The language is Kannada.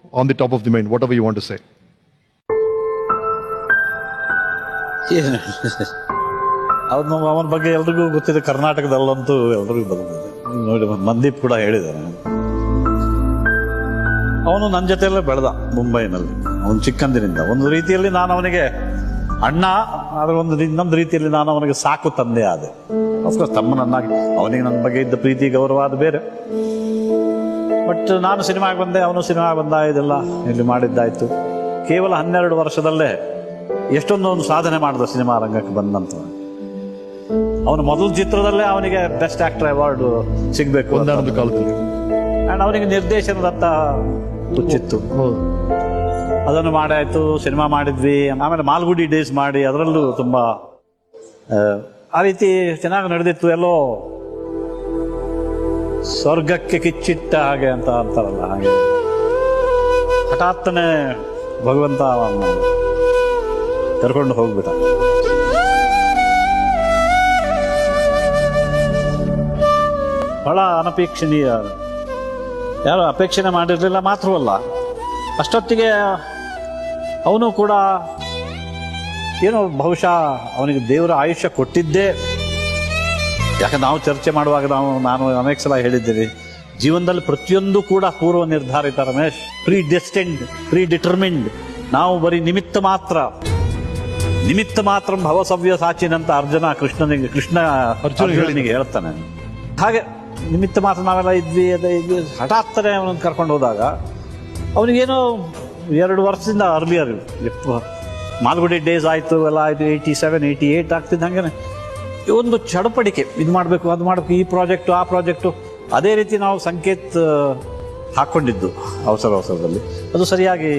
On the top of the mind, whatever you want to say. ಅವನ ಬಗ್ಗೆ ಎಲ್ರಿಗೂ ಗೊತ್ತಿದೆ. ಕರ್ನಾಟಕದಲ್ಲಂತೂ ಎಲ್ರಿಗೂ ಬಂದಿದೆ. ನೋಡಿ, ಮಂದೀಪ್ ಕೂಡ ಹೇಳಿದ್ದಾನೆ. ಅವನು ನನ್ನ ಜೊತೆಯಲ್ಲೇ ಬೆಳೆದ ಮುಂಬೈನಲ್ಲಿ. ಅವನು ಚಿಕ್ಕಂದಿನಿಂದ ಒಂದು ರೀತಿಯಲ್ಲಿ ನಾನು ಅವನಿಗೆ ಅಣ್ಣ, ಆದ್ರೆ ಇನ್ನೊಂದು ರೀತಿಯಲ್ಲಿ ನಾನು ಅವನಿಗೆ ಸಾಕು ತಂದೆ ಆದೆ. ಅಫ್ಕೋರ್ಸ್ ತಮ್ಮನನ್ನಾಗಿ. ಅವನಿಗೆ ನನ್ನ ಬಗ್ಗೆ ಇದ್ದ ಪ್ರೀತಿ ಗೌರವ ಅದು ಬೇರೆ. ಬಟ್ ನಾನು ಸಿನಿಮಾಗೆ ಬಂದೆ, ಅವನು ಸಿನಿಮಾ ಬಂದ, ಇದೆಲ್ಲ ಇಲ್ಲಿ ಮಾಡಿದ್ದಾಯ್ತು. ಕೇವಲ 12 ವರ್ಷದಲ್ಲೇ ಎಷ್ಟೊಂದು ಸಾಧನೆ ಮಾಡಿದ ಸಿನಿಮಾ ರಂಗಕ್ಕೆ ಬಂದಂತ. ಅವನ ಮೊದಲ ಚಿತ್ರದಲ್ಲೇ ಅವನಿಗೆ ಬೆಸ್ಟ್ ಆಕ್ಟರ್ ಅವಾರ್ಡ್ ಸಿಗ್ಬೇಕು ಒಂದಾನೊಂದು ಕಾಲದಲ್ಲಿ. ಅಂಡ್ ಅವನಿಗೆ ನಿರ್ದೇಶನದತ್ತ ಹುಚ್ಚಿತ್ತು. ಅದನ್ನು ಮಾಡಾಯ್ತು, ಸಿನಿಮಾ ಮಾಡಿದ್ವಿ. ಆಮೇಲೆ ಮಾಲ್ಗುಡಿ ಡೇಸ್ ಮಾಡಿ ಅದರಲ್ಲೂ ತುಂಬಾ ಆ ರೀತಿ ಚೆನ್ನಾಗಿ ನಡೆದಿತ್ತು. ಎಲ್ಲೋ ಸ್ವರ್ಗಕ್ಕೆ ಕಿಚ್ಚಿಟ್ಟ ಹಾಗೆ ಅಂತ ಅಂತಾರಲ್ಲ, ಹಾಗೆ ಹಠಾತ್ತನೆ ಭಗವಂತ ಕರ್ಕೊಂಡು ಹೋಗ್ಬಿಟ್ಟ. ಬಹಳ ಅನಪೇಕ್ಷಣೀಯ. ಯಾರು ಅಪೇಕ್ಷಣೆ ಮಾಡಿರಲಿಲ್ಲ ಮಾತ್ರವಲ್ಲ, ಅಷ್ಟೊತ್ತಿಗೆ ಅವನು ಕೂಡ ಏನೋ ಬಹುಶಃ ಅವನಿಗೆ ದೇವರ ಆಯುಷ್ಯ ಕೊಟ್ಟಿದ್ದೇ. ಯಾಕಂದ್ರೆ ನಾವು ಚರ್ಚೆ ಮಾಡುವಾಗ ನಾನು ಅನೇಕ ಸಲ ಹೇಳಿದ್ದೇನೆ, ಜೀವನದಲ್ಲಿ ಪ್ರತಿಯೊಂದು ಕೂಡ ಪೂರ್ವ ನಿರ್ಧಾರಿತ ರಮೇಶ್. Pre determined. ನಾವು ಬರೀ ನಿಮಿತ್ತ ಮಾತ್ರ ಭವಸವ್ಯ ಸಾಚಿನಂತ ಕೃಷ್ಣ ಅರ್ಜುನಿಗೆ ಹೇಳ್ತಾನೆ. ಹಾಗೆ ನಿಮಿತ್ತ ಮಾತ್ರ ನಾವೆಲ್ಲ ಇದ್ವಿ. ಹಠಾತ್ತನೆ ಅವನನ್ನು ಕರ್ಕೊಂಡು ಹೋದಾಗ ಅವನಿಗೇನೋ 2 ವರ್ಷದಿಂದ ಅರ್ಲಿಯರ್ ಮಾಲ್ಗುಡಿ ಡೇಸ್ ಆಯಿತು, ಎಲ್ಲ ಆಯಿತು. 87, 88 ಆಗ್ತಿದ್ದ ಹಾಗೇನೆ ಒಂದು ಚಡಪಡಿಕೆ. ಇದು ಮಾಡಬೇಕು, ಅದು ಮಾಡಬೇಕು, ಈ ಪ್ರಾಜೆಕ್ಟು, ಆ ಪ್ರಾಜೆಕ್ಟು. ಅದೇ ರೀತಿ ನಾವು ಸಂಕೇತ್ ಹಾಕ್ಕೊಂಡಿದ್ದು ಅವಸರದಲ್ಲಿ. ಅದು ಸರಿಯಾಗಿ